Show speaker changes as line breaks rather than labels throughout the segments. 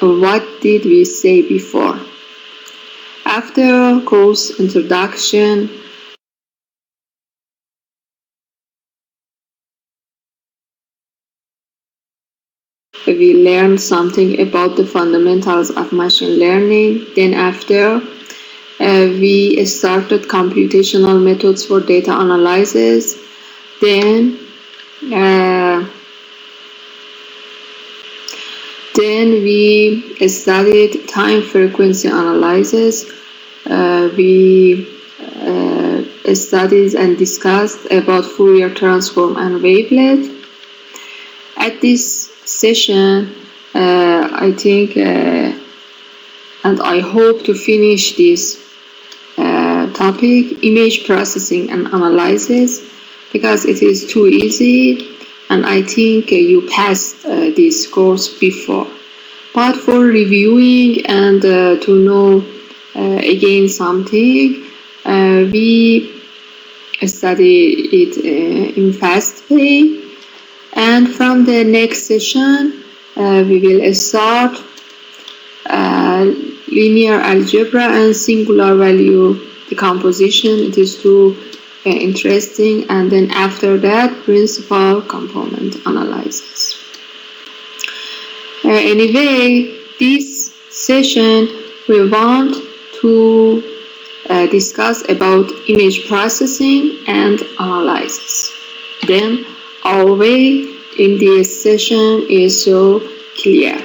what did we say before? After course introduction, we learned something about the fundamentals of machine learning. Then after, we started computational methods for data analysis. Then we studied time frequency analysis. We studied and discussed about Fourier transform and wavelet. At this session, I think and I hope to finish this topic, image processing and analysis, because it is too easy and I think you passed this course before. But for reviewing and to know again something, we study it in fast way. And from the next session, we will start linear algebra and singular value decomposition. It is too interesting. And then after that, principal component analysis. Anyway, this session we want to discuss about image processing and analysis. Then our way in this session is so clear.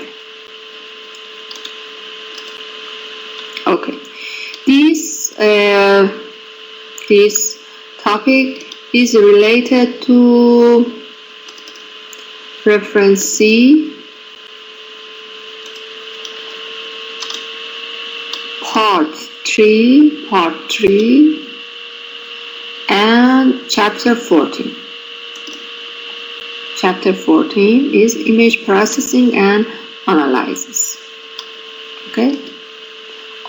Okay, this topic is related to reference C, part 3, and chapter 14. Chapter 14 is image processing and analysis. Okay.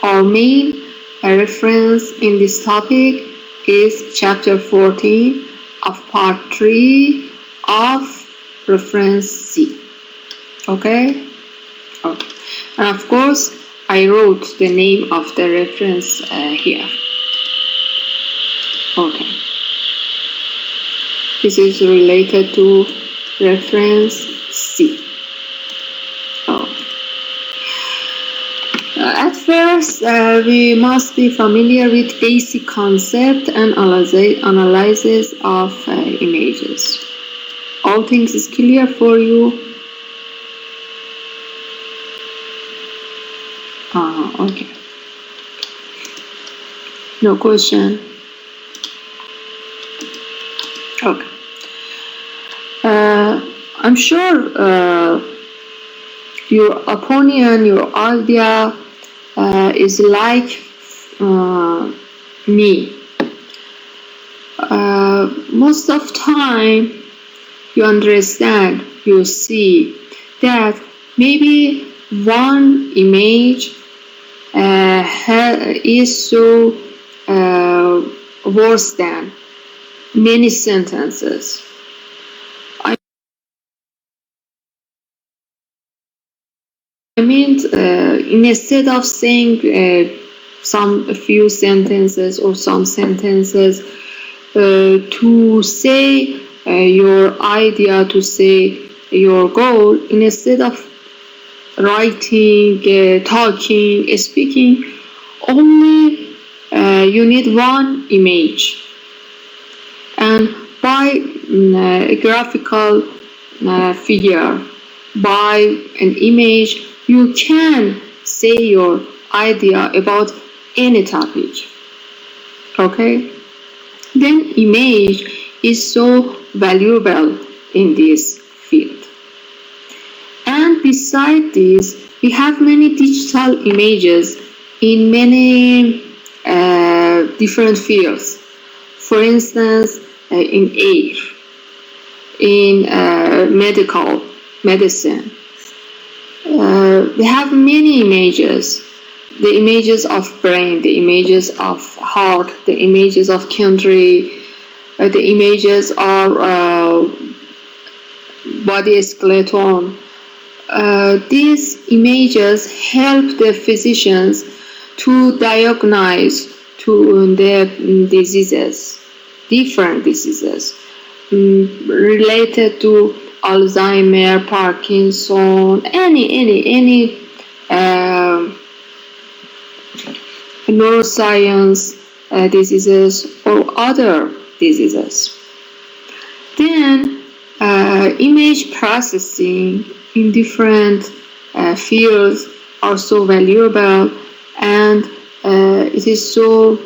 Our main reference in this topic is chapter 14 of part 3 of reference C. Okay. Okay. And of course, I wrote the name of the reference here. Okay. This is related to reference C. At first, we must be familiar with basic concept and analysis of images. All things is clear for you? Okay. No question? Okay. I'm sure your opinion, your idea is like me. Most of time you understand, you see that maybe one image is so worse than many sentences. I mean, instead of saying a few sentences or some sentences, to say your idea, to say your goal, instead of writing, talking, speaking, only you need one image. And by a graphical figure, by an image, you can say your idea about any topic. Okay? Then image is so valuable in this field. And beside this, we have many digital images in many different fields. For instance, in air, in medicine. We have many images, the images of brain, the images of heart, the images of country, the images of body skeleton, these images help the physicians to diagnose the diseases, different diseases related to Alzheimer, Parkinson, any neuroscience diseases or other diseases. Then image processing in different fields are so valuable, and it is so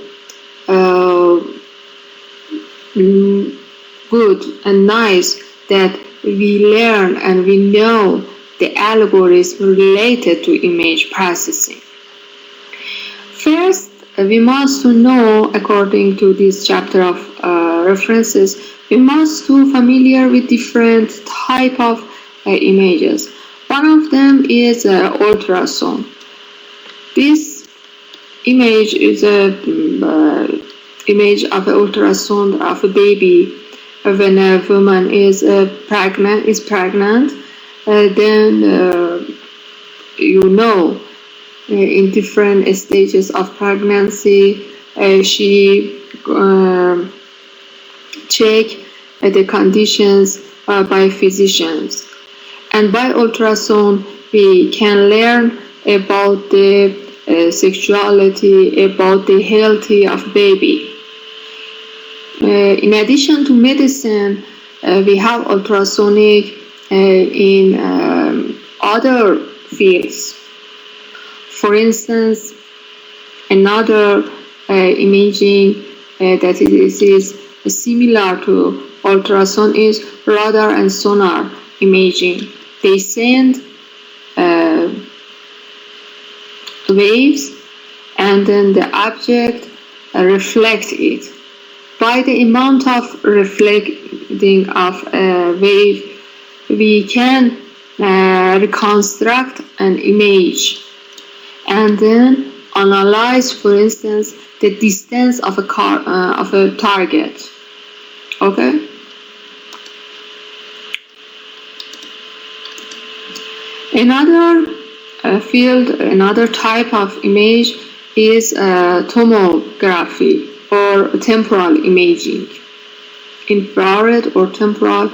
good and nice that we learn and we know the algorithm related to image processing. First, we must know, according to this chapter of references, we must be familiar with different type of images. One of them is ultrasound. This image is a image of an ultrasound of a baby when a woman is pregnant. Then in different stages of pregnancy, she check the conditions by physicians, and by ultrasound we can learn about the sexuality, about the health of baby. In addition to medicine, we have ultrasonic in other fields. For instance, another imaging that is similar to ultrasound is radar and sonar imaging. They send waves, and then the object reflects it. By the amount of reflecting of a wave, we can reconstruct an image and then analyze, for instance, the distance of a target. Okay. Another field, another type of image is tomography or temporal imaging, infrared or temporal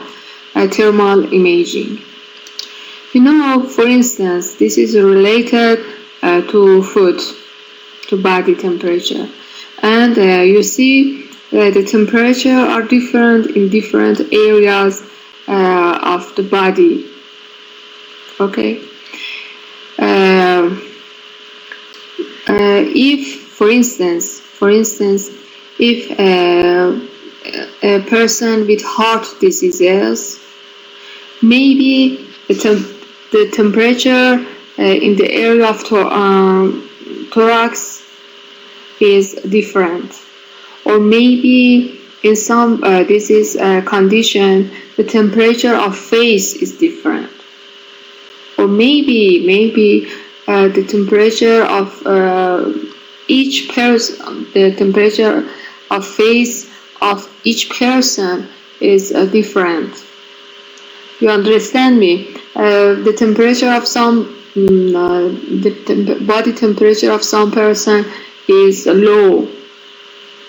thermal imaging. For instance, this is related to food, to body temperature, and you see the temperature are different in different areas of the body. Okay. If, for instance, if a person with heart diseases, maybe the temperature in the area of thorax is different, or maybe in some disease condition the temperature of face is different, or maybe the temperature of each person, the temperature of face of each person is different. You understand me? The temperature of some, the body temperature of some person is low.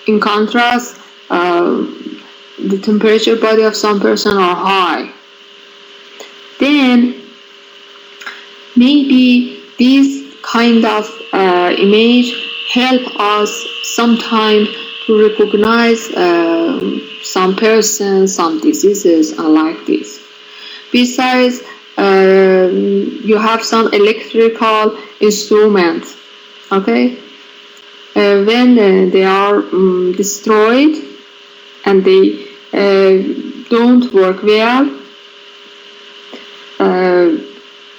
In contrast, the temperature body of some person are high. Then maybe this kind of image help us sometimes to recognize some persons, some diseases, and like this. Besides, you have some electrical instruments, okay? When they are destroyed and they don't work well,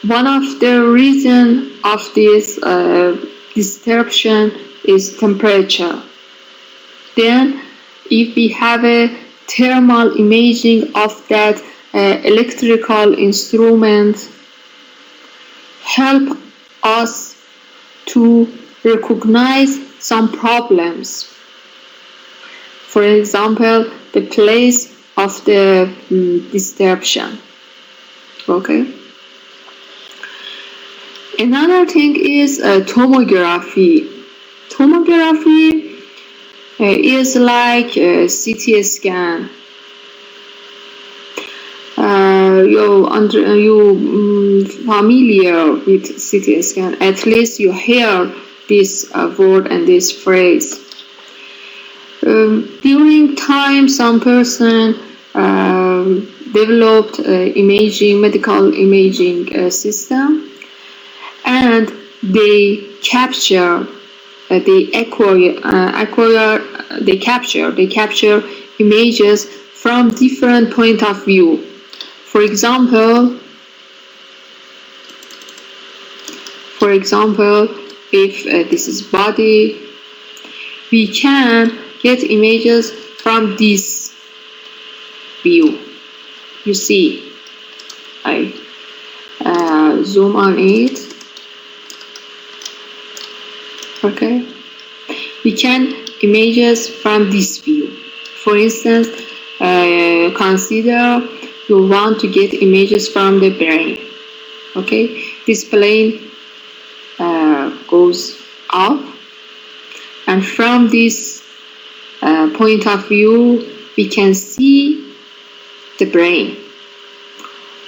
one of the reasons of this disruption is temperature. Then, if we have a thermal imaging of that electrical instrument, help us to recognize some problems. For example, the place of the disruption. Okay. Another thing is tomography. Tomography is like a CT scan. You familiar with CT scan? At least you hear this word and this phrase. During time, some person developed medical imaging system, and they capture, they capture images from different point of view. For example, if this is body, we can get images from this view. You see, I zoom on it. Okay, we can images from this view. For instance, consider you want to get images from the brain. Okay, this plane goes up, and from this point of view we can see the brain.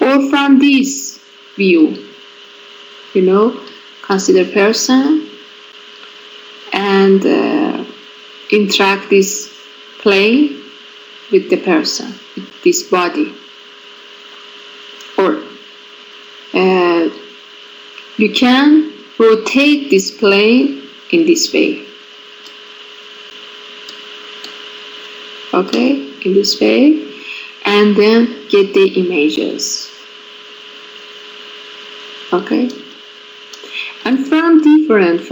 Or from this view, consider person and interact this plane with the person, with this body. Or you can rotate this plane in this way. Okay, in this way, and then get the images. Okay, and from different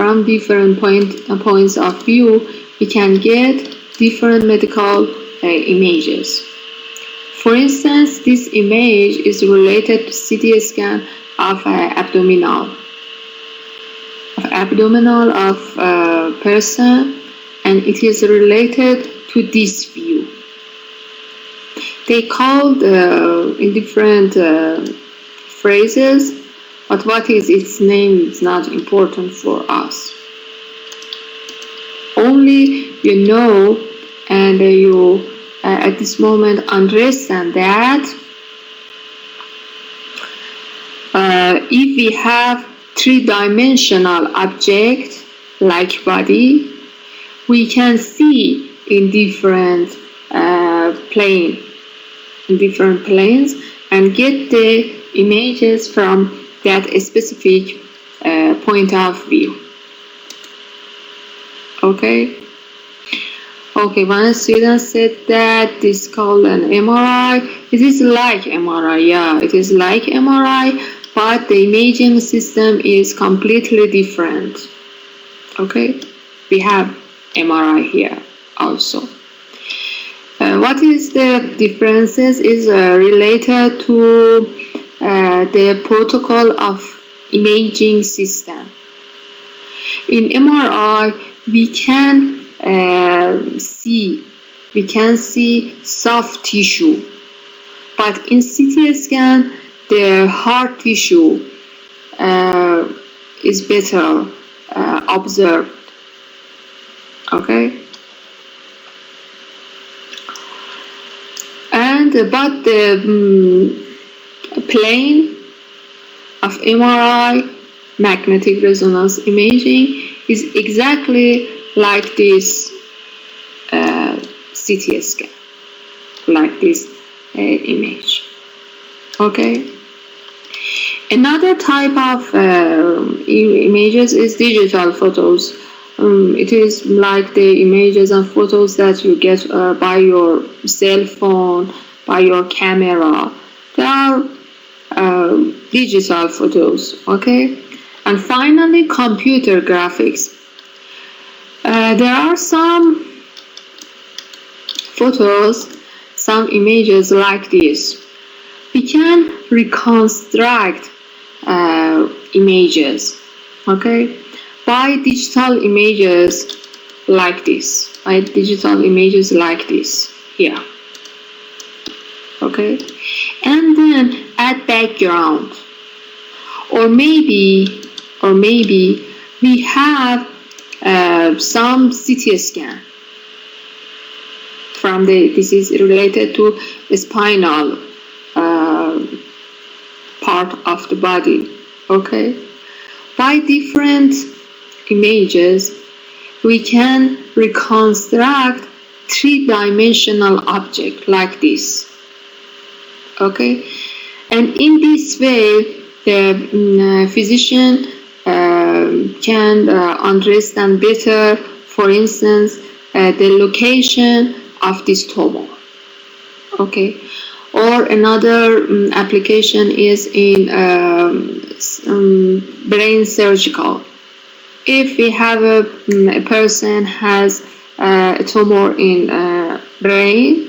points of view, we can get different medical images. For instance, this image is related to CT scan of abdominal of person, and it is related to this view. They called in different phrases, but what is its name is not important for us. Only you know, and you at this moment understand that if we have three-dimensional object like body, we can see in different planes and get the images from that specific point of view. Okay, one student said that this is called an MRI. It is like MRI, yeah, it is like MRI, but the imaging system is completely different. Okay, we have MRI here also. What is the differences is related to the protocol of imaging system. In MRI, we can see soft tissue, but in CT scan, the hard tissue is better observed. Okay, but the plane of MRI, magnetic resonance imaging, is exactly like this CT scan, like this image. Okay. Another type of images is digital photos. It is like the images and photos that you get by your cell phone, by your camera. They are digital photos, okay? And finally, computer graphics. There are some photos, some images like this. We can reconstruct images, okay, by digital images like this, here, okay, and then add background, or maybe or maybe we have some CT scan from this is related to the spinal part of the body. Okay, by different images we can reconstruct three-dimensional object like this. Okay, and in this way the physician can understand better, for instance, the location of this tumor. Okay, or another application is in brain surgical. If we have a person has a tumor in brain,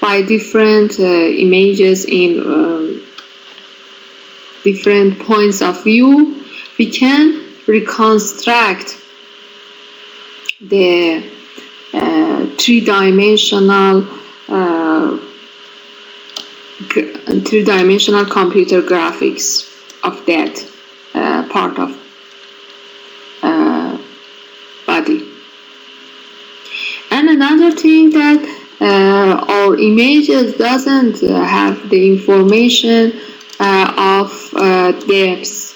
by different images in different points of view, we can reconstruct the three-dimensional computer graphics of that part of body. And another thing that our images doesn't have the information of depths.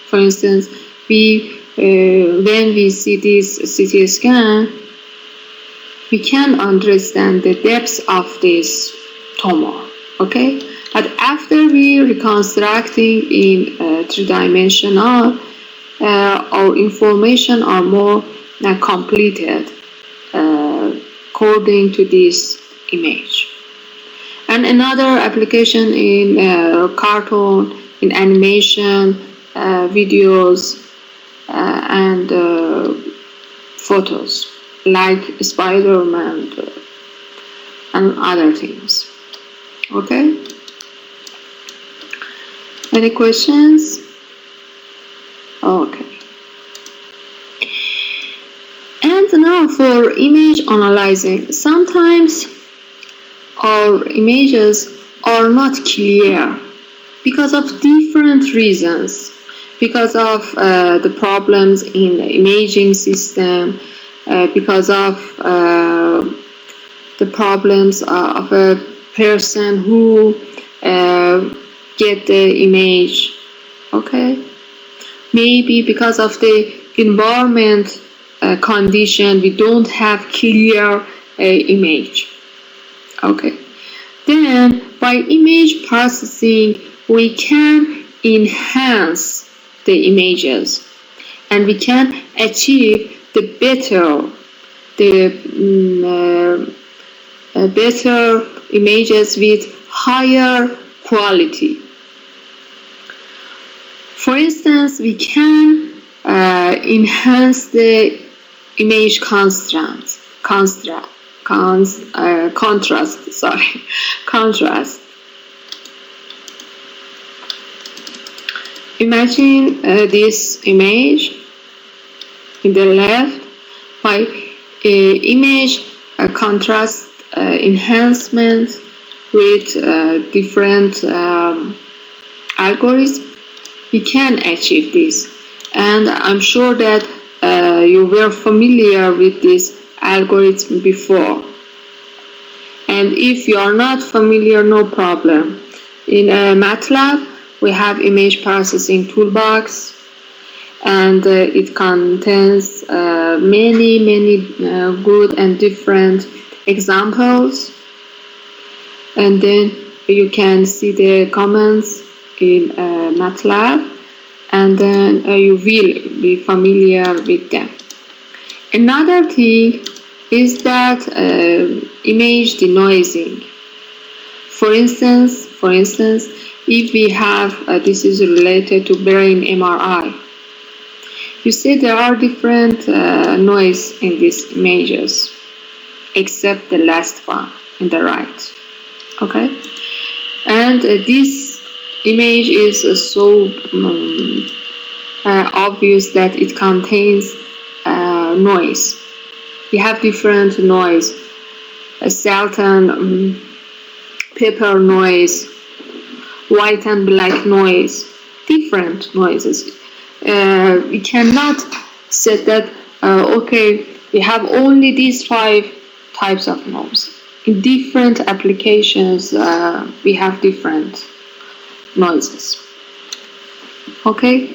For instance, when we see this CT scan, we can understand the depths of this tumor. Okay, but after we reconstructing in three-dimensional, our information are more completed according to this image. And another application in cartoon, in animation, videos, and photos like Spider-Man and other things. Okay? Any questions? Okay. And now for image analyzing. Sometimes our images are not clear because of different reasons. Because of the problems in the imaging system, because of the problems of a person who get the image. Okay, maybe because of the environment condition, we don't have clear image. Okay, then by image processing we can enhance the images and we can achieve the better images with higher quality. For instance, we can enhance the image contrast. Imagine this image in the left. By image contrast enhancement with different algorithms, we can achieve this. And I'm sure that you were familiar with this algorithm before. And if you are not familiar, no problem. In MATLAB, we have image processing toolbox, and it contains many good and different examples. And then you can see the comments in MATLAB, and then you will be familiar with them. Another thing is that image denoising. For instance, if we have this is related to brain MRI. You see there are different noise in these images, except the last one in the right. Okay, and this image is so obvious that it contains noise. We have different noise, salt and pepper noise, white and black noise, different noises. we cannot say that okay, we have only these 5 types of noise. In different applications, we have different noises. Okay,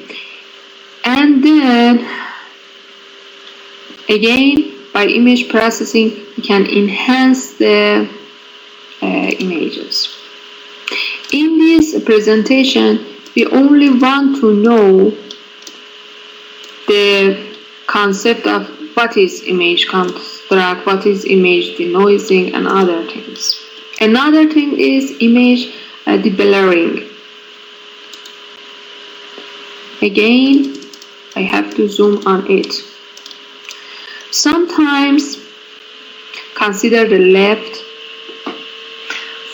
and then again, by image processing, we can enhance the images. In this presentation, we only want to know the concept of what is image construct, what is image denoising, and other things. Another thing is image deblurring. Again, I have to zoom on it. Sometimes consider the left.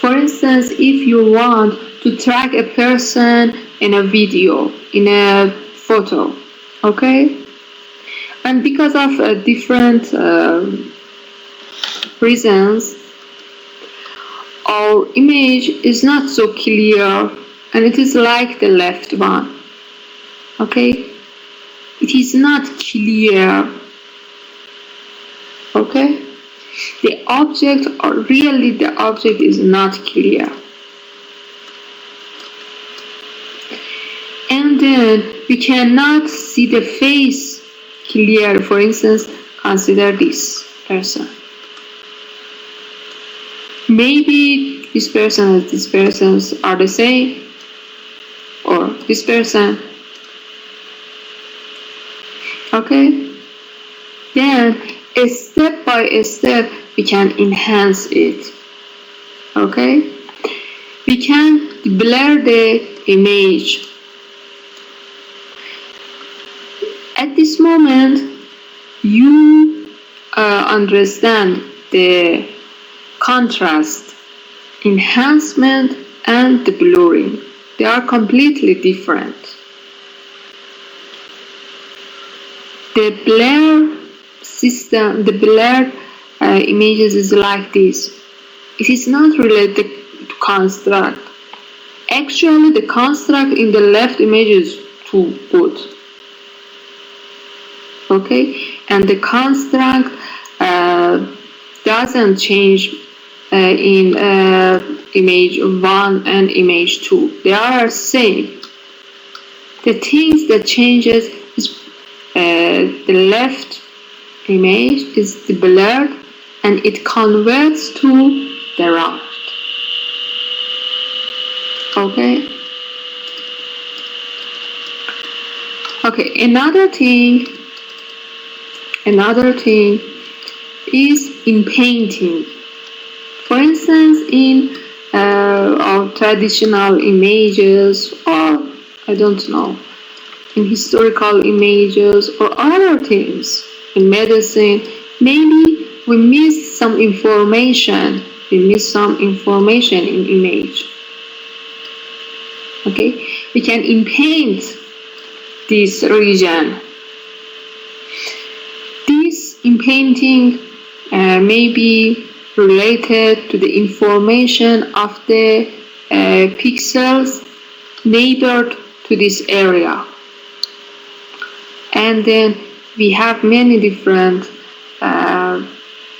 For instance, if you want to track a person in a video, in a photo, okay? And because of different reasons, our image is not so clear, and it is like the left one, okay? It is not clear, okay? The object, or really the object, is not clear. And then we cannot see the face clear. For instance, consider this person. Maybe this person and this person are the same, or this person. Okay? Then, step by step, we can enhance it. Okay? We can blur the image. At this moment, you understand the contrast, enhancement, and the blurring. They are completely different. The blur system, the blurred images is like this. It is not related to construct. Actually, the construct in the left image is too good. Okay, and the construct doesn't change in image 1 and image 2. They are same. The things that changes is the left image is blurred, and it converts to the right. Okay. Okay. Another thing is in painting. For instance, in our traditional images, or I don't know, in historical images or other things, in medicine, maybe we miss some information. We miss some information in image. Okay, we can paint this region. This painting may be related to the information of the pixels neighbored to this area. And then we have many different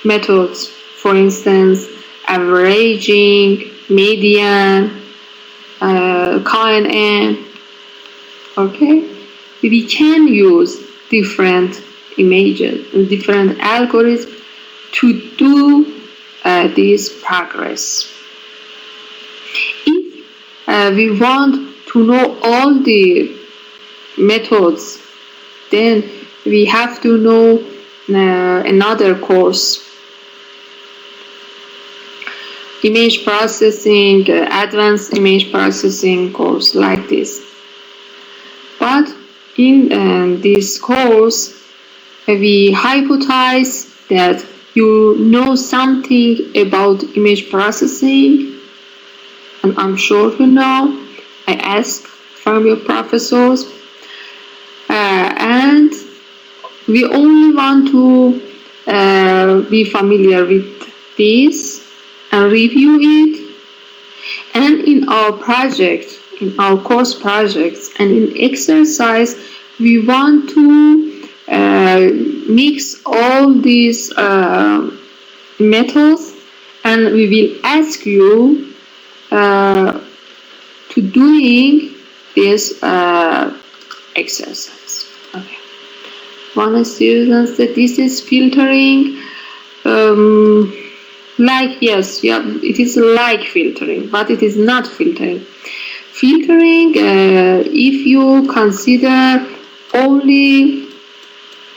methods. For instance, averaging, median, KNN. Okay, we can use different images and different algorithms to do this progress. If we want to know all the methods, then we have to know another course. Image processing, advanced image processing course like this. But in this course, we hypothesize that you know something about image processing, and I'm sure you know. I ask from your professors, and we only want to be familiar with this and review it. And in our project, in our course projects, and in exercise, we want to mix all these metals, and we will ask you to doing this exercise. Okay. One student said this is filtering. Like, yes, yeah, it is like filtering, but it is not filtering. Filtering, if you consider only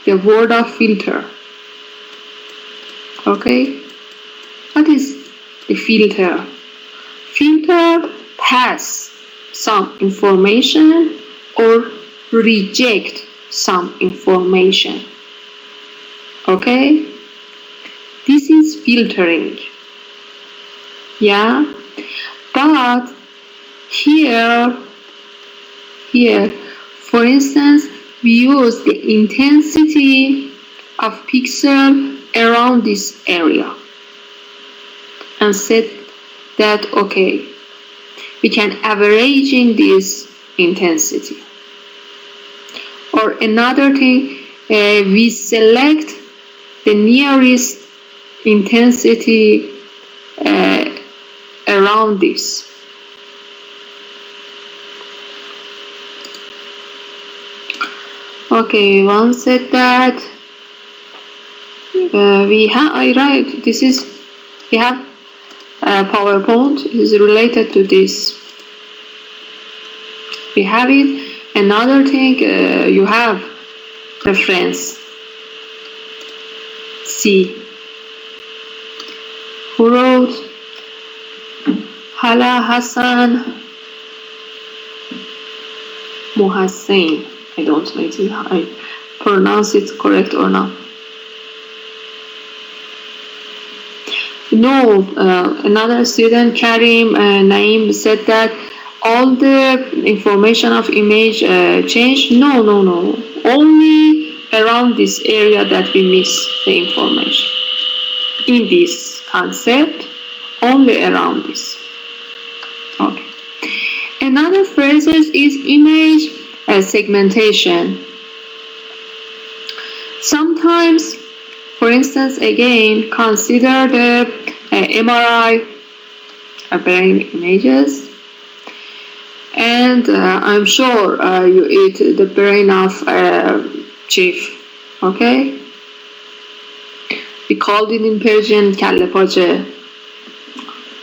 the word of filter. Okay? What is a filter? Filter pass some information or reject some information. Okay? This is filtering. Yeah? But here, for instance, we use the intensity of pixel around this area and said that, okay, we can averaging this intensity. Or another thing, we select the nearest intensity around this. Okay, one said that we have, I write, this is, we have PowerPoint is related to this. We have it. Another thing, you have reference. C. Who wrote? Hala Hassan Muhassin. I don't know if I pronounce it correct or not. No, another student, Karim Naim, said that all the information of image changed. No. Only around this area that we miss the information. In this concept, only around this. Okay. Another phrase is image segmentation. Sometimes, for instance, again, consider the MRI brain images, and I'm sure you eat the brain of chief. Okay, we called it in Persian kalle pache.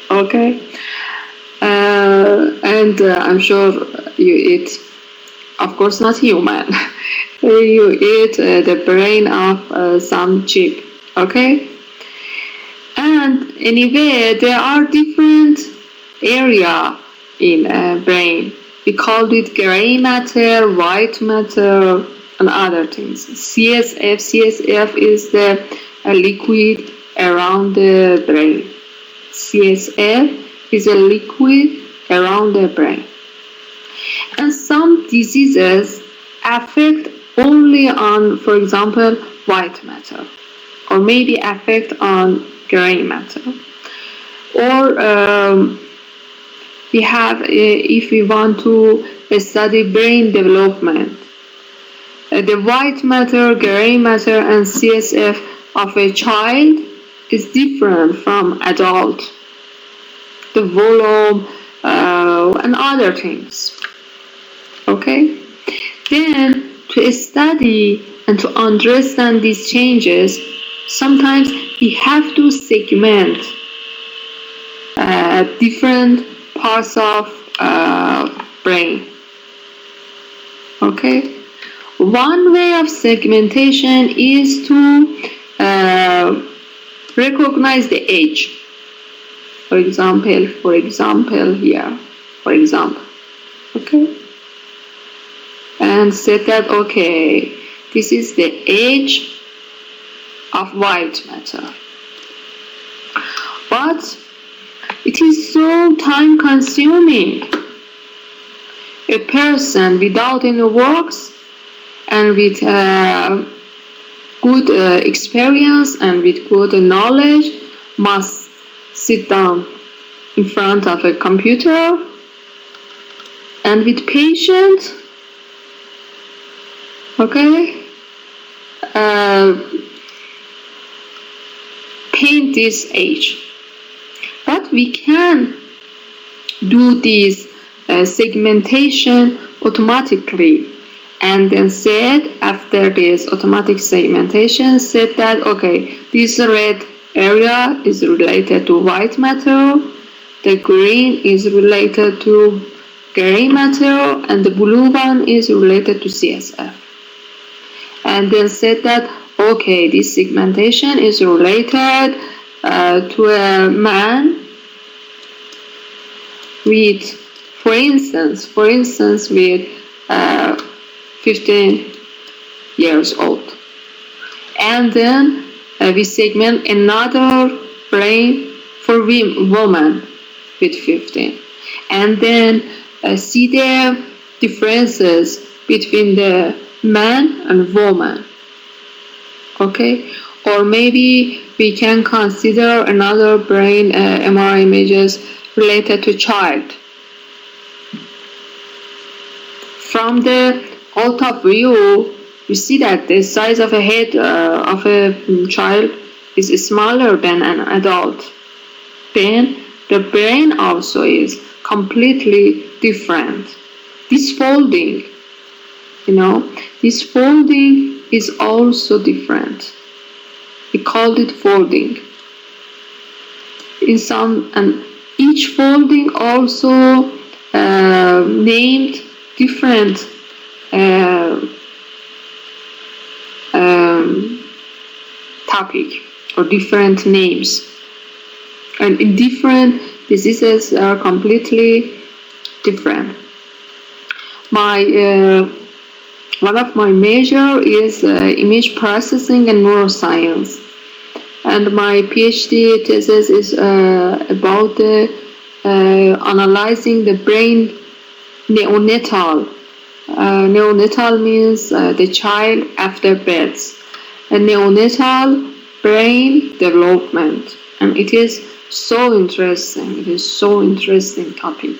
Okay, and I'm sure you eat, of course, not human. You eat the brain of some sheep. Okay, and anyway, there are different area in brain. We called it gray matter, white matter, and other things. CSF is the liquid around the brain. CSF is a liquid around the brain. And some diseases affect only on, for example, white matter, or maybe affect on gray matter. Or we have, if we want to study brain development, the white matter, gray matter, and CSF of a child is different from adult. The volume and other things. Okay? Then, to study and to understand these changes, sometimes we have to segment different parts of brain. Okay? One way of segmentation is to recognize the age. For example, here. For example. Okay? And said that, okay, this is the age of white matter. But it is so time consuming. A person without any works and with good experience and with good knowledge must sit down in front of a computer and with patience Okay. Paint this edge. But we can do this segmentation automatically, and then set after this automatic segmentation, set that okay, this red area is related to white material, the green is related to gray material, and the blue one is related to CSF. And then set that okay, this segmentation is related to a man with, for instance, with 15 years old. And then we segment another brain for woman with 15. And then see the differences between the man and woman. Okay? Or maybe we can consider another brain MRI images related to child. From the all-top view, you see that the size of a head of a child is smaller than an adult. Then the brain also is completely different. This folding, this folding is also different. We called it folding. And each folding also named different topic or different names, and in different diseases are completely different. One of my major is image processing and neuroscience, and my PhD thesis is about the analyzing the brain neonatal. Neonatal means the child after birth. A neonatal brain development, and it is so interesting. It is so interesting topic.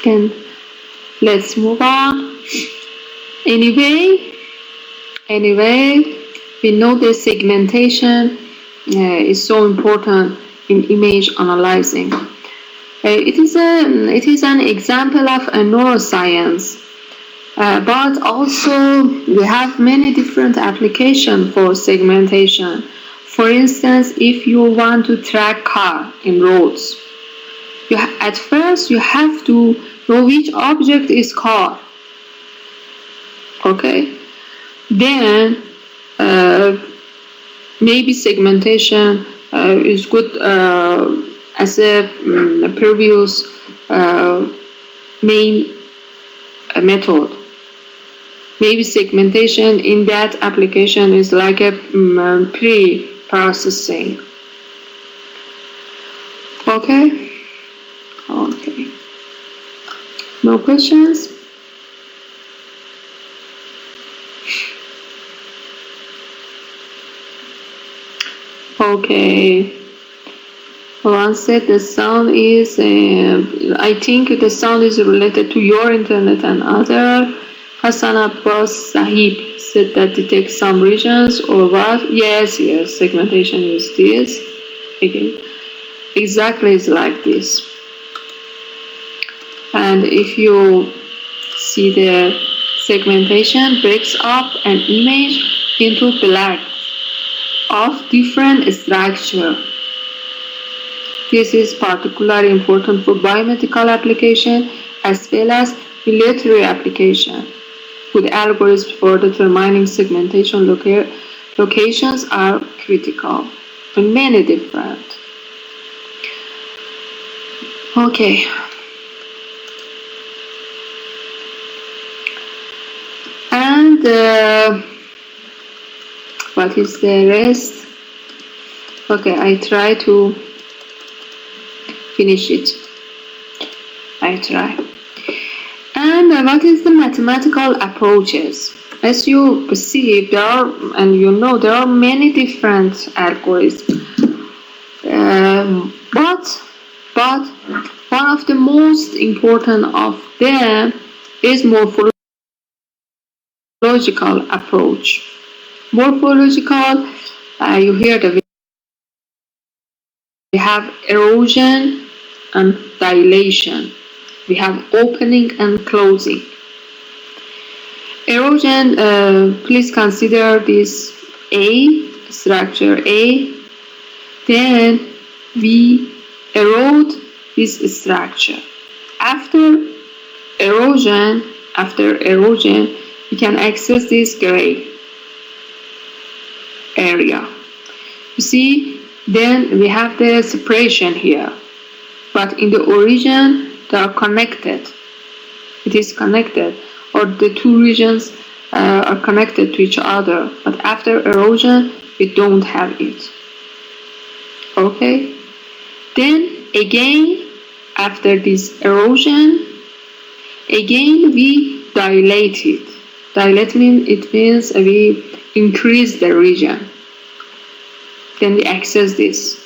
Then let's move on. Anyway, we know the segmentation is so important in image analyzing. It is an example of a neuroscience, but also we have many different applications for segmentation. For instance, if you want to track car in roads, at first you have to know which object is car. Okay, then maybe segmentation is good as a previous main method. Maybe segmentation in that application is like a pre-processing. Okay. No questions? Okay. One said the sound is, I think the sound is related to your internet, and other. Hassan Abbas Sahib said that detects some regions or what? Yes, segmentation is this. Again, exactly it's like this. And if you see the segmentation breaks up an image into blocks of different structure. This is particularly important for biomedical application as well as military application, with algorithms for determining segmentation locations are critical and many different. Okay. And what is the rest? Okay, I try to finish it. I try. And what is the mathematical approaches? As you perceive, there are many different algorithms. But One of the most important of them is morphological approach. Morphological, you hear that we have erosion and dilation. We have opening and closing. Erosion, please consider this A, structure A. Then we erode this structure. After erosion, we can access this gray area. You see, then we have the separation here. But in the origin, they are connected. It is connected, or the two regions are connected to each other. But after erosion, we don't have it. Okay? Then again, after this erosion, again we dilate it. Dilate means we increase the region. Then we access this.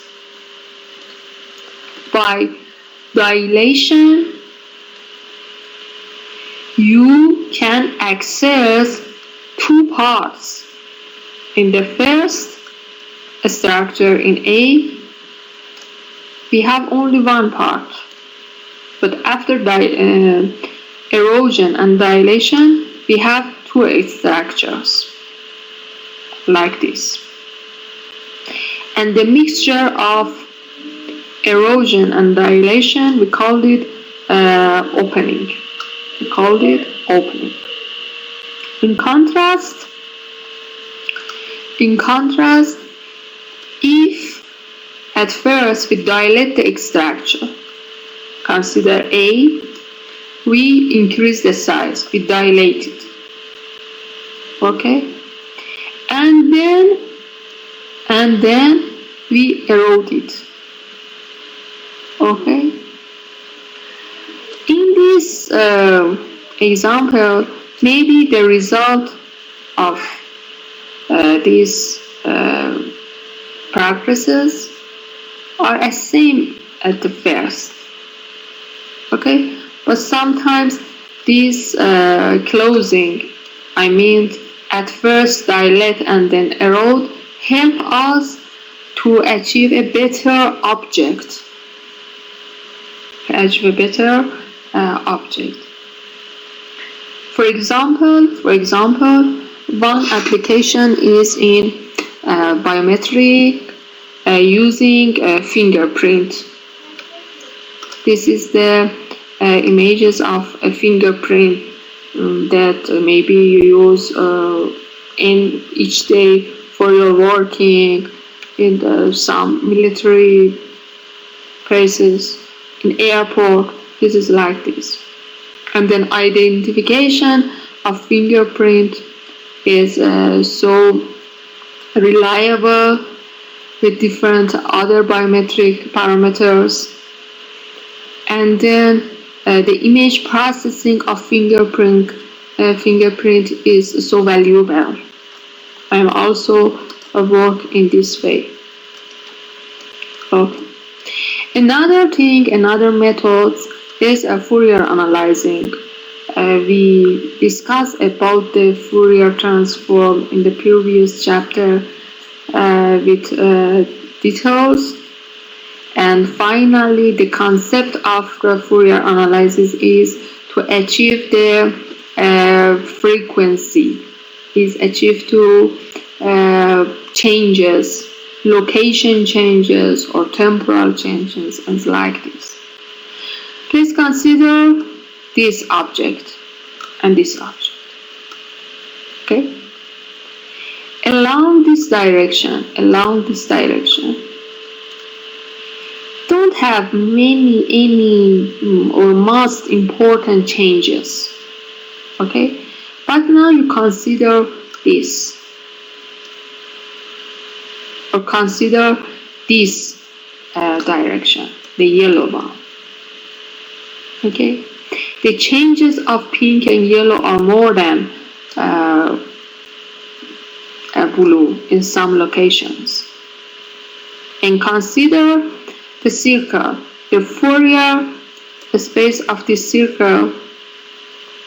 By dilation, you can access two parts. In the first structure in A, we have only one part. But after erosion and dilation, we have two structures, like this. And the mixture of erosion and dilation, we called it opening. In contrast, if at first we dilate the structure, consider A, we increase the size, we dilate it. Okay? And then we erode it. Okay? In this example, maybe the result of these progresses are the same at the first. Okay? But sometimes this closing, at first dilate and then erode, help us to achieve a better object. For example, one application is in biometric using a fingerprint. This is the images of a fingerprint that maybe you use in each day for your working in some military places, in airport. This is like this. And then identification of fingerprint is so reliable with different other biometric parameters. And then the image processing of fingerprint is so valuable. I am also work in this way. Okay. Another method is Fourier analyzing. We discussed about the Fourier transform in the previous chapter with details. And finally, the concept of the Fourier analysis is to achieve the frequency, is achieved to changes, location changes or temporal changes, and like this. Please consider this object and this object. Okay? Along this direction, don't have any or most important changes. Okay? But now you consider this, or consider this direction, the yellow one. Okay? The changes of pink and yellow are more than blue in some locations. And consider the circle. The Fourier the space of this circle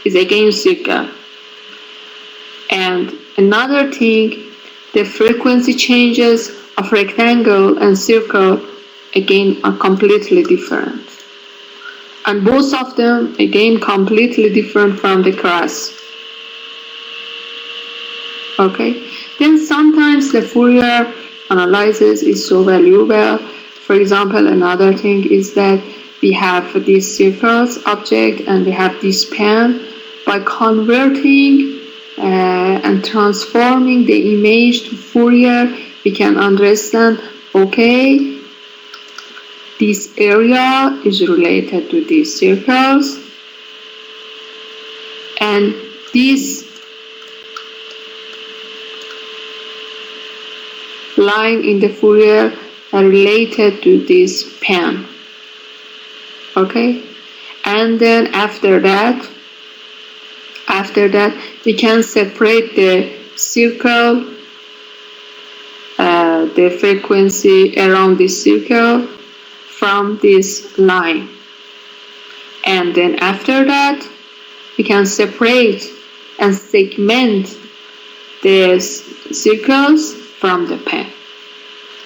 is again circle. And another thing, the frequency changes of rectangle and circle again are completely different. And both of them again completely different from the cross. Okay, then sometimes the Fourier analysis is so valuable. For example, another thing is that we have these circles object and we have this pen. By converting and transforming the image to Fourier, we can understand, okay, this area is related to these circles, and this line in the Fourier are related to this pen. Okay, and then after that we can separate the circle, the frequency around this circle from this line, and then after that we can separate and segment the circles from the pen.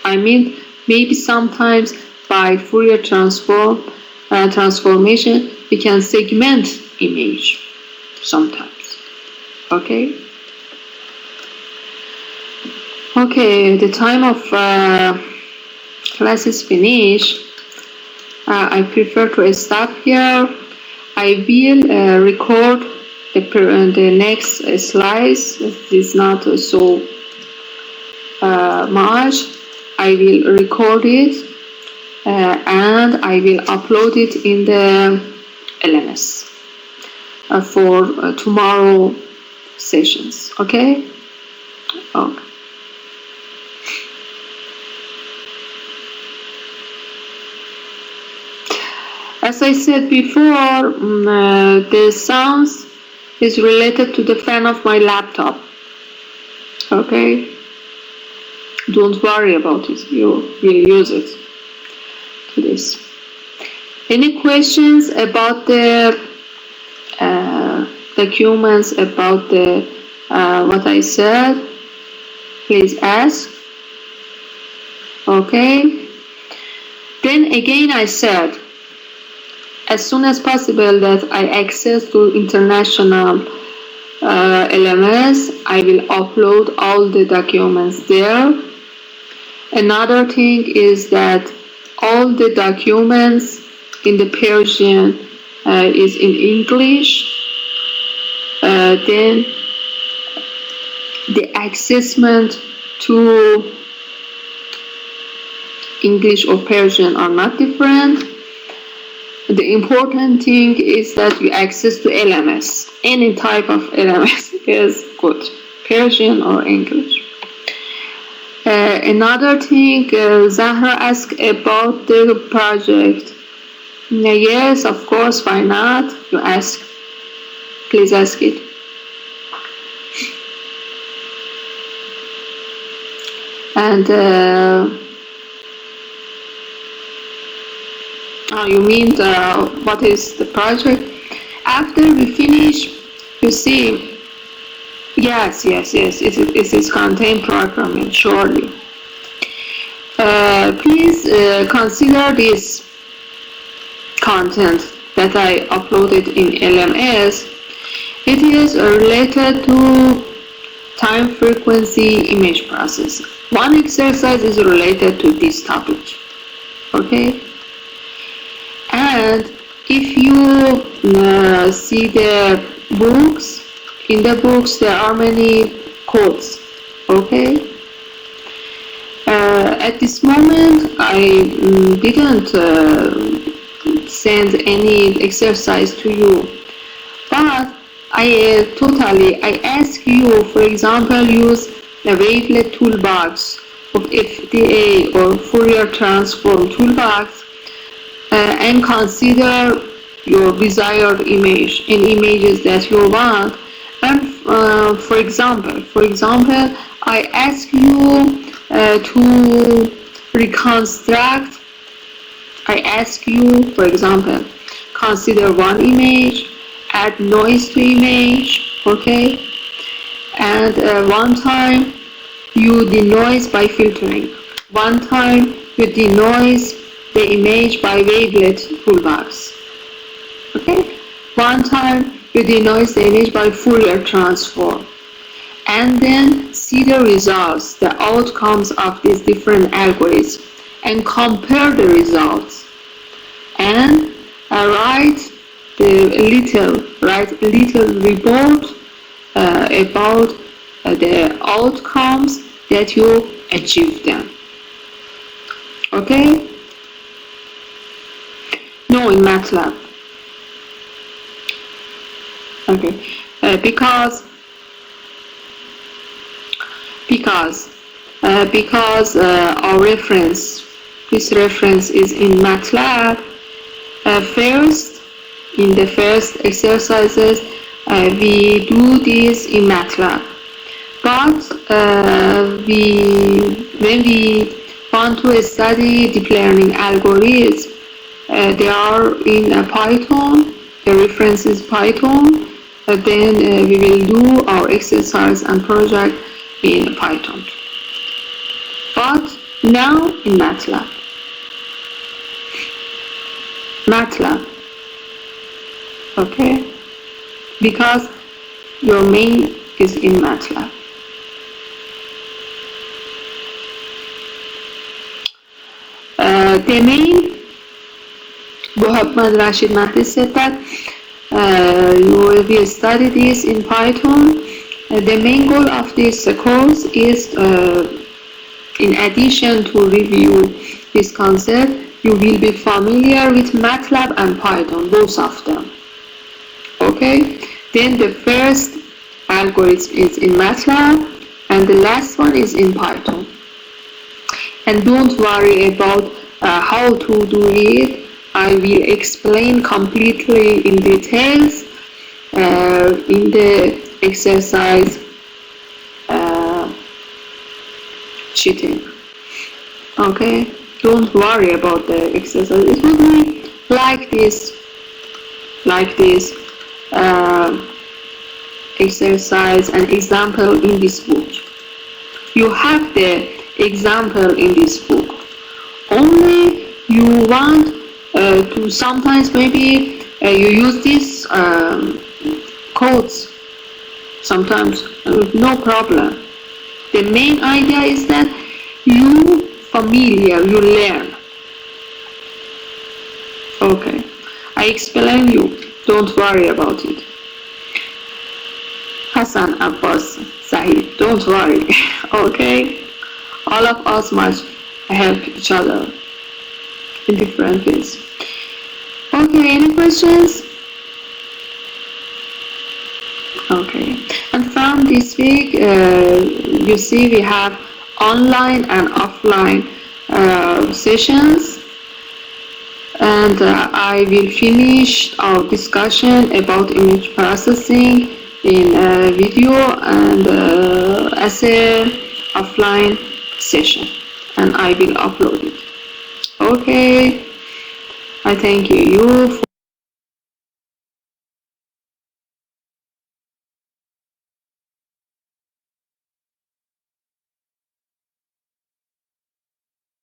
I mean, maybe sometimes by Fourier transformation we can segment image sometimes. Okay, the time of class is finished. I prefer to stop here. I will record the next slides. It is not so much. I will record it and I will upload it in the LMS for tomorrow sessions. Okay. As I said before, the sounds is related to the fan of my laptop. Okay, don't worry about it. You will use it to this. Any questions about the documents, about the what I said? Please ask. Okay. Then again, I said, as soon as possible that I access to international LMS, I will upload all the documents there. Another thing is that all the documents in the Persian is in English. Then the accessment to English or Persian are not different. The important thing is that you access to LMS. Any type of LMS is good, Persian or English. Another thing, Zahra asked about the project. Yes, of course, why not? You ask. Please ask it. And you mean what is the project? After we finish, you see, yes, it is content programming, surely. Please consider this content that I uploaded in LMS. It is related to time frequency image processing. One exercise is related to this topic. Okay? And if you see the books, in the books there are many codes. Okay? At this moment I didn't send any exercise to you, but I ask you, for example, use the wavelet toolbox of FDA or Fourier transform toolbox and consider your desired image and images that you want. And for example, I ask you to reconstruct. I ask you, for example, consider one image, add noise to image, okay? And one time you denoise by filtering. One time you denoise the image by wavelet toolbars, okay? One time you denoise the image by Fourier transform. And then see the results, the outcomes of these different algorithms, and compare the results. And write a little report about the outcomes that you achieved them. Okay? No, in MATLAB. Okay, because our reference, this reference is in MATLAB. First, in the first exercises, we do this in MATLAB. But when we want to study deep learning algorithms, they are in Python. The reference is Python. Then we will do our exercise and project in Python. But now in MATLAB. Okay? Because your main is in MATLAB. The main, Mohammad Rashid Mahdi said that you will study this in Python. The main goal of this course is, in addition to review this concept, you will be familiar with MATLAB and Python, both of them. Okay? Then the first algorithm is in MATLAB and the last one is in Python. And don't worry about how to do it. I will explain completely in details in the exercise sheeting. Okay? Don't worry about the exercise. It will be like this exercise and example in this book. You have the example in this book. Only you want to sometimes maybe you use these codes sometimes, no problem. The main idea is that you learn. Okay, I explain you, don't worry about it. Hassan, Abbas, Sahid, don't worry. Okay, all of us must help each other in different ways. Okay, any questions? Okay, and from this week, you see we have online and offline sessions, and I will finish our discussion about image processing in video and as a offline session, and I will upload it. Okay, I thank you